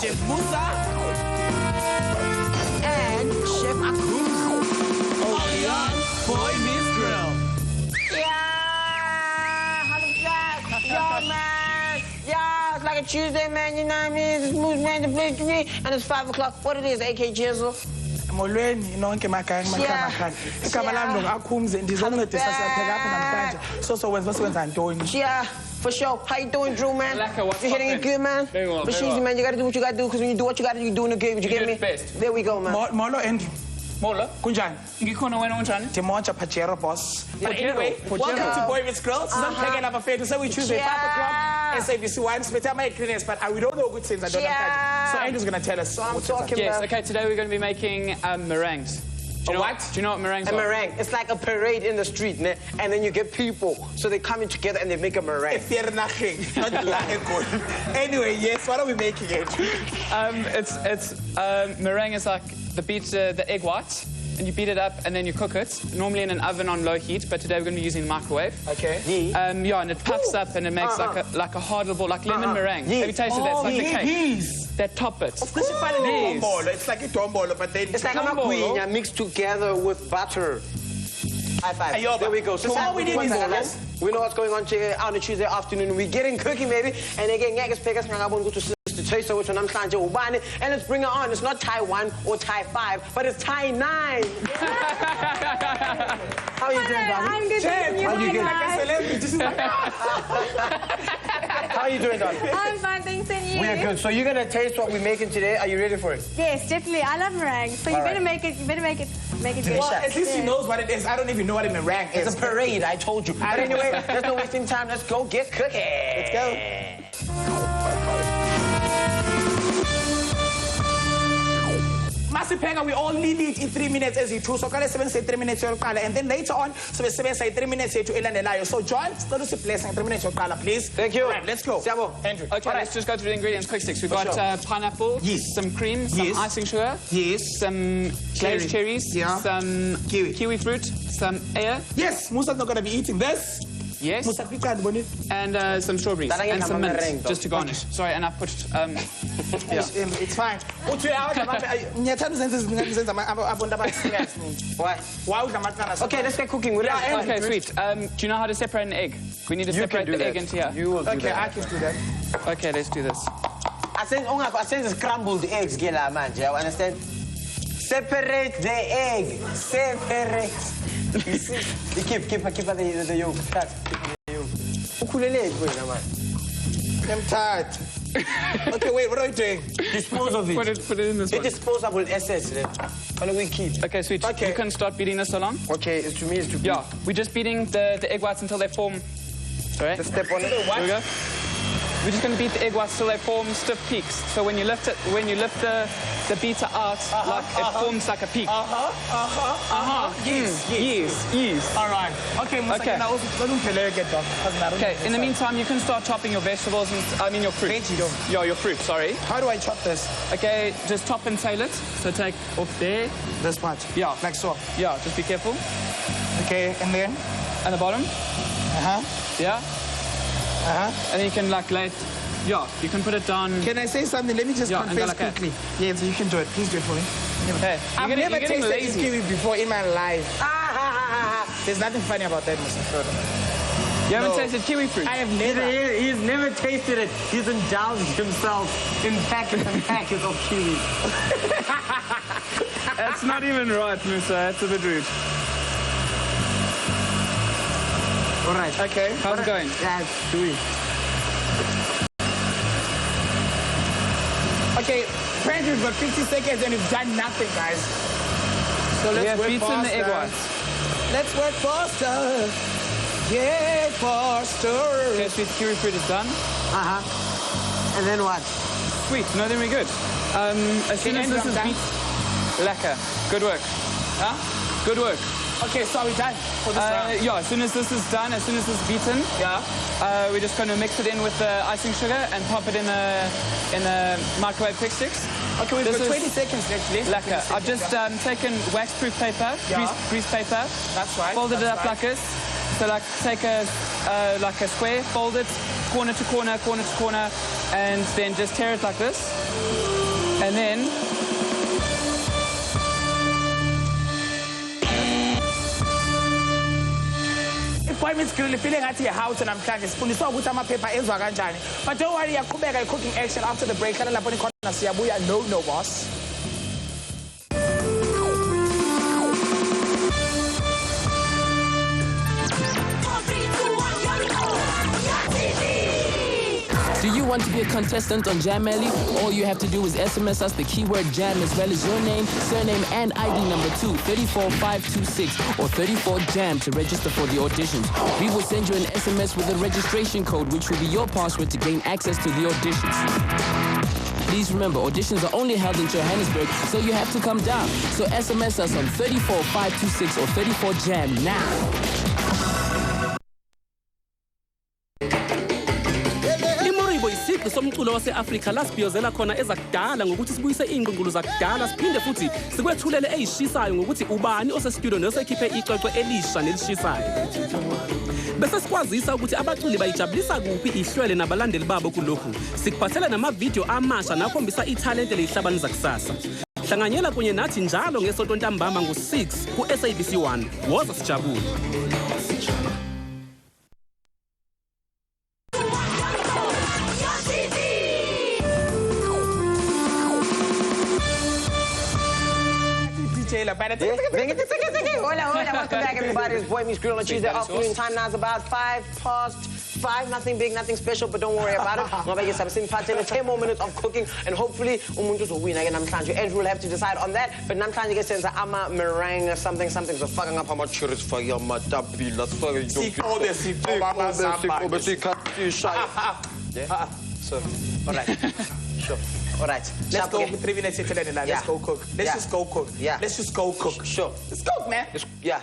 Chef Musa and Chef Akum. Oh, yeah, Boy Meets Grill. Yeah, yo, man. Yeah, it's like a Tuesday, man. You know what I mean? This moves, man, the place to me. And it's 5 o'clock. What it is, AK Jizzle. Molweni nonke makhaya igama lami ngoAkhumze ndizoncedisa siyapheka apha namhlanje so wenza sewenza ntoni. Yeah, for sure. How you doing, Drew, man? Lekker, You hitting it good, man? Very well, But very easy, well. man. You gotta do what you gotta do, because when you do what you gotta do, you're doing it good. Would you get me? Best. There we go, man. Molo Andrew Mola, kunjani ngikhona wena unjani? Timocha Pajero boss. But Pajero, anyway, welcome Pajero. to Boy Meets Grill. Sizamphekela abafethu so we Tuesday 5 o'clock SABC 1 sibetha ama-ingredients but we don't know ukuthi senza ntoni namhlanje. So Andrew's going to tell us. I'm talking Yes, about okay, today we're going to be making meringues. Do you know what? Do you know what meringues a are? meringue. It's like a parade in the street, ne? And then you get people. So they come in together and they make a meringue. Anyway, yes, what are we making it? Meringue is like the egg whites, and you beat it up and then you cook it, normally in an oven on low heat, but today we're going to be using microwave. Okay. Yeah, and it puffs up and it makes like a hard little, like lemon meringue. Have you tasted that? It's like a cake. That top it. Of course, you find it in dombolo. It's like a dombolo, but then It's like a maguinya mixed together with butter. High five. Ayoba. There we go. So all we need is this. We know what's going on on a Tuesday afternoon. We're getting cooking, baby. And again, and let's bring it on. It's not Thai 1 or Thai 5, but it's Thai 9. How are you doing, darling? I'm good. Thank you. How you doing? Like a celebrity. How are you doing, darling? I'm fine, thanks, and you? We're good. So you're gonna taste what we're making today. Are you ready for it? Yes, definitely. I love meringue, so you All better right. make it. You better make it good. Well, at least he knows what it is. I don't even know what a meringue is. It's a parade, I told you. But anyway, there's no wasting time. Let's go get cooking. Let's go. Masiphenga, we only need in 3 minutes as you choose. So let's say 3 minutes and then later on, so we say 3 minutes to elandelayo. So John, start us a blessing 3 minutes please. Thank you. All right, let's go. Siamo. Andrew. Okay, let's just go through the ingredients quick sticks. We've got sure. pineapple, Yes. some cream, some Yes. icing sugar, Yes. some glazed cherries, Yeah. some Kiwi. fruit, some air, Yes, Musa's not going to be eating this. yes, Musa, pick out bonnet. and some strawberries That ain't and some a mint, meringue, just to garnish. Sorry, and I put It's fine. Why? Okay, let's get cooking. Okay, sweet. Do you know how to separate an egg? We need to separate the egg into here. You will do Okay, that. I can do that. Okay, let's do this. I said scrambled eggs, Gela man. You understand? Separate the egg. Separate. You see? You keep the yolk. Cut. The yolk. Ukulele, wait, man. I'm tired. Okay, wait, what are you doing? Dispose of it. Put it in this It's one. disposable assets. What do we keep? Okay, sweet. Okay. You can start beating this along. Okay, it's to me, it's to me. Yeah, we're just beating the egg whites until they form. Sorry. The step on it. Here we go. We're just going to beat the egg whites till they form stiff peaks. So when you lift it, when you lift the beater out, like it forms like a peak. Yes. All right. Okay, Musa, Okay. can I also get dog? Okay, in the meantime, you can start chopping your vegetables and, your fruit. Veggies. Yeah, your fruit, sorry. How do I chop this? Okay, just top and tail it. So take off there. This part? Yeah. Like so. Yeah, just be careful. Okay, and then? And the bottom. Uh-huh. Yeah. Uh-huh. And then you can like lay it. Yeah, you can put it down. Can I say something? Let me just Yeah, and confess go like that. quickly. Yeah, so you can do it. Please do it for me. Hey, I've never you're getting tasted lazy. kiwi before in my life. There's nothing funny about that, Musa. You haven't No. tasted kiwi fruit? I have never. He's never tasted it. He's indulged himself in packets and packets of kiwi. That's not even right, Musa. That's a bit rude. All right. Okay. How's it going? That's sweet. Okay, apparently we've got 50 seconds and we've done nothing, guys. So We let's have work beaten faster. the egg whites. Let's work faster. Yeah, faster. Okay, sweet kiwi fruit is done. And then what? Sweet. No, then we're good. As soon as this is done. beat, lekker. Good work. Huh? Good work. Okay, so we're done for this round. Yeah, as soon as this is done, as soon as this is beaten, Yeah. we're just going to mix it in with the icing sugar and pop it in a microwave quick sticks. Okay, we've This got is 20 seconds left. Lekker. I've just taken wax-proof paper, Yeah. grease paper, That's right. folded it that's up right. like this. So like take a square, fold it corner to corner, and then just tear it like this. And then Miss Grill feeling at your house and I'm trying to spoon so with my paper is waganjani. But don't worry, I'll come back and cooking action after the break. No, boss. Do you want to be a contestant on Jam Alley? All you have to do is SMS us the keyword jam as well as your name, surname, and ID number 2, 34526 or 34JAM to register for the auditions. We will send you an SMS with a registration code, which will be your password to gain access to the auditions. Please remember, auditions are only held in Johannesburg, so you have to come down. So SMS us on 34526 or 34JAM now. Isiqi somculo wase-Afrika lasibhiyozela khona ezakudala ngokuthi sibuyise iy'ngqungqulu zakudala siphinde futhi sikwethulele ey'shisayo ngokuthi ubani osestudio nosekhiphe icwecwe elisha nelishisayo. Bese sikwazisa ukuthi abaculi bayijabulisa kuphi ihlwele nabalandeli babo kulokhu. Sikuphathela namavidiyo amasha nakhombisa ithalente leyihlabani zakusasa. Hlanganyela kunye nathi njalo ngesonto ntambama ngo-6 ku-SABC 1. Woza sijabule. Hola, welcome back everybody. It's Boy Meets Grill on Tuesday afternoon. Time now is about 5:05. Nothing big, nothing special, but don't worry about it. Ngoba ke sabe siniphathele 10 more minutes of cooking and hopefully umuntu uzowina ke namhlanje. Andrew will have to decide on that, but namhlanje ke senza ama meringue something so fucking up ama churros for your matapila. So, all right. Sure. All right. Let's go with 3 minutes into the night. Let's go cook. Let's just go cook. Yeah. Let's just go cook. Sure. Let's cook, man. Yeah.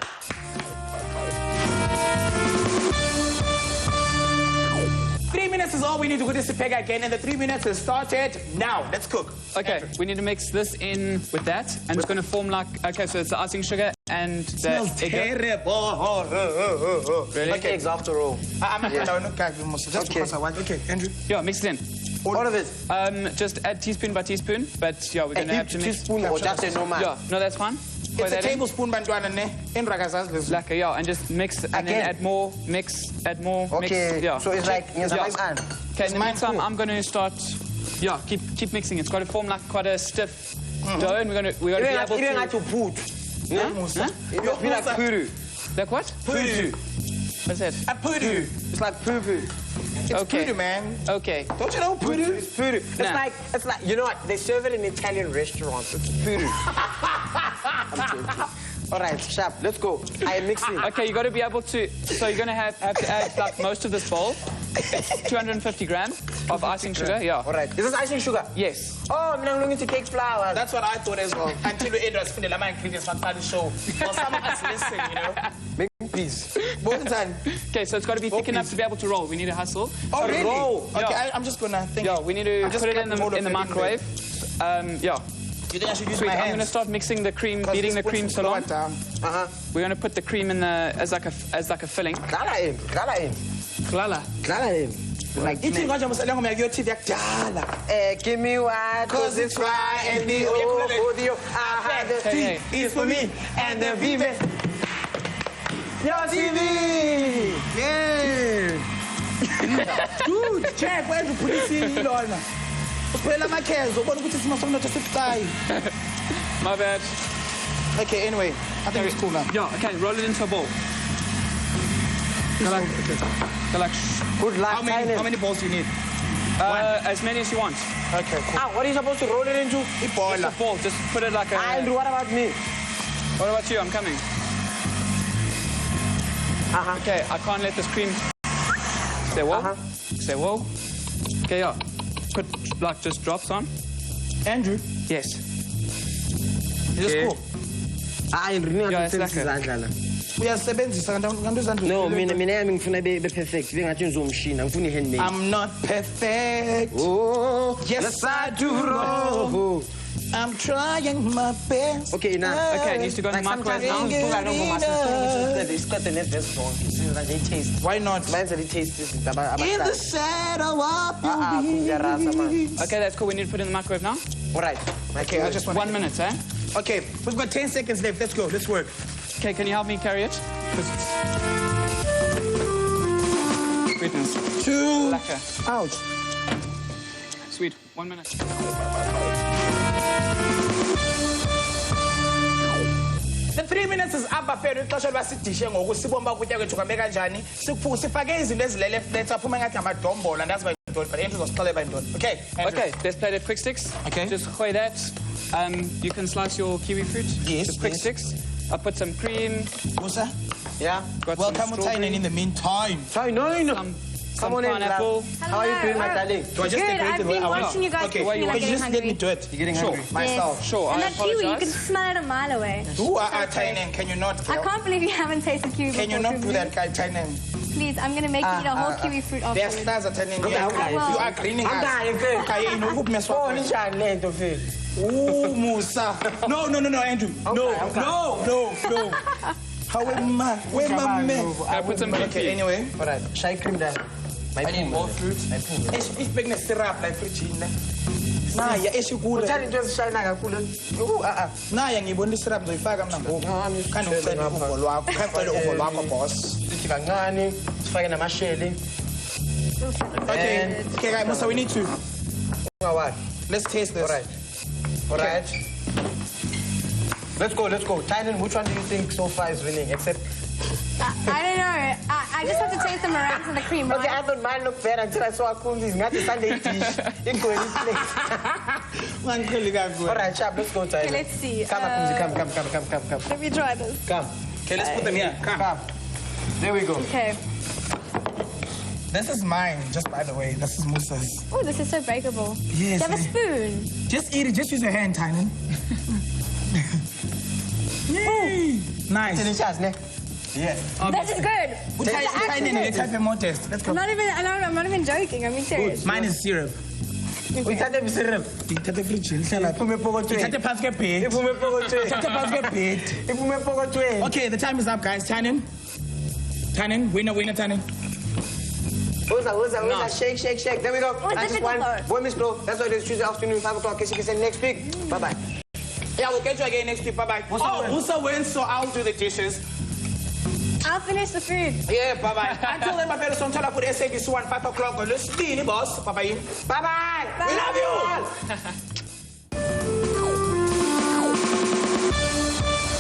3 minutes is all we need to do this peg again, and the 3 minutes has started now. Let's cook. Okay, we need to mix this in with that, and it's going to form like, okay, so it's the icing sugar and the Smells egg. terrible. Really? Okay, eggs after all. Just because I want. Okay, Andrew. Yeah, mix it in. All of it. Just add teaspoon by teaspoon, but yeah, we're going to have to mix. Teaspoon or just a normal? Yeah, no, that's fine. It's a tablespoon, bantwana ne. In ragazas this. Like, yeah, and just mix, and then add more, mix, add more, okay. mix. Yeah. So it's like, Okay, in the meantime, I'm going to start. Yeah, keep mixing. It's got to form like quite a stiff dough, and we're going to be able to. You don't like to put. Huh? It must be like puru. Like what? Puru. What's that? A pudu. It's like poo-poo. It's Okay. pudu, man. Okay. Don't you know pudu? It's puru. Nah. It's like, you know what? They serve it in Italian restaurants. It's puru. I'm joking. All right, sharp. Let's go. I am mixing. Okay, you got to be able to. So you're going to have to add like most of this bowl. It's 250 grams of icing sugar. Yeah. All right. Is this icing sugar? Yes. Oh, I'm looking into cake flour. That's what I thought as well. Until we ended up spending my ingredients on the show. Well, some of us listen, you know. Make peas. Okay, so it's got to be thick enough to be able to roll. We need a hustle. Oh, really? roll. Okay, Yeah. I'm just gonna think. Yeah, we need to put it in the microwave. Yeah. You think I should use Sweet. my I'm going to hands? start mixing the cream, beating the cream so long. We're going to put the cream in the as like a filling. Glala in. Klala. Like, Ithi kanje muselengo myakuyothi yakudala. give me one, cause it's right, and the audio. I had the Hey, T is for me, and the V. Your TV! Yeah! Dude, check where you put it in lona. Uphela amakhezo ubona ukuthi isimo somnotho sibucayi. My bad. Okay, anyway, I think it's cool now. Yeah. Okay, roll it into a bowl. Go like Good luck, How many balls do you need? as many as you want. Okay, cool. Ah, what are you supposed to roll it into? Just a ball. Just put it like a. And what about me? What about you? I'm coming. Okay, I can't let this cream. Stay well. Stay well. Okay, yeah. Put like just drops on. Andrew, Yes. just Okay. cool. I really Yeah, want it's to like izandla. Uyasebenzisa kanti izandla. No, mina yami ngifuna be perfect. Bengathi ngizomshina, ngifuna handmade. I'm not perfect. Oh, Yes, I do wrong. I'm trying my best. Okay, now. Okay, it needs to go in the microwave now. It's got the net vest wrong. They taste. Why not? Mine's a taste this. In the shadow of your Okay, that's cool. We need to put it in the microwave now. All right. Okay, I just want 1 minute, eh? Okay, we've got 10 seconds left. Let's go. Let's work. Okay, can you help me carry it? Sweetness. 2. Lekker. Ouch. Sweet. 1 minute. The 3 minutes is up, bafethu ixesha lwasidishe ngoku sibomba ukutya kwethu kwambe kanjani sifake izinto ezilele flats aphume ngathi ngamadombola ndazi bayintoni but into zosixelela yintoni. Okay, Andrew. Okay, let's play the quick sticks. Okay. Just gooi that. You can slice your kiwi fruit. Yes, Just quick yes. sticks. I'll put some cream. Musa, Yeah. Got welcome some to Thailand in the meantime. Sorry, no. Some on in, pineapple. How are you doing, my darling? Do I just Good, decorate I've it where been I want? watching you guys Okay, cooking and I'm could you getting just let me hungry. do it? You're getting Sure. hungry. Myself. Sure, And I that kiwi, you can apologize. smell it a mile away. Who are Thailand? Can you not? I can't believe you haven't tasted kiwi Can you before, not do that, guy Thailand? Please, I'm going to make you eat a whole kiwi fruit There's afterwards. stars at Thailand. Okay, okay. You are greening us. I'm dying, Phil. Okay, you know who me Oh, swap. Nishan, lento, Phil. Ooh, Musa. No, Andrew. No. How am I? Where my man? I put some Okay, kiwi. anyway. All right. Shy cream there. I need more fruit. Ich bin eine syrup like fruit china. Naya eshikule. Uthanda into ezishayina kakhulu. Naya ngibona isyrup ngizoyifaka mina ngoku. Khani ucela uvo lwakho. Khani ucela uvo lwakho boss. Sithi kancane, sifake namasheli. Okay, guys, Musa, we need to. Ungawali. Let's taste this. All right. Let's go. Thailand, which one do you think so far is winning? Except... I don't know. I just have to taste the meringues and the cream, Okay, I right? thought mine looked better until I saw Akundi's. Ngathi Sunday dish. Ingoing place. All right, chap, let's go, Thailand. Okay, let's see. Come, Akunzi, come. Let me try this. Come. Okay, let's put them here. Come. There we go. Okay. This is mine, just by the way. This is Musa's. Oh, this is so breakable. Yes, Do you have a man. spoon? Just eat it. Just use your hand, Thailand. Yay! Nice. Delicious, ne? Yes. That is good. Which That's actually Thailand good. you type more test. Let's go. I'm not even joking. I'm being serious. Mine is syrup. Uyithathe msirim. Ngithathe efrijini hlala. Iphume epokothweni. Ngithathe phansi kwebhedi. Iphume epokothweni. Ngithathe phansi kwebhedi. Iphume epokothweni. Okay, the time is up, guys. Tannen, winner, Tannen. Uza, shake. There we go. Oh, I that's just it, won. though. Boy, Miss Bro. That's why it is Tuesday afternoon, 5 o'clock. Can you next week? Bye-bye. Yeah, we'll get you again next week. Bye-bye. Musa wins, so I'll do the dishes. I'll finish the food. Yeah, bye-bye. Until then, my fellows, on for the SABC 1, 5 o'clock on the boss. Bye-bye. Bye-bye. We love you.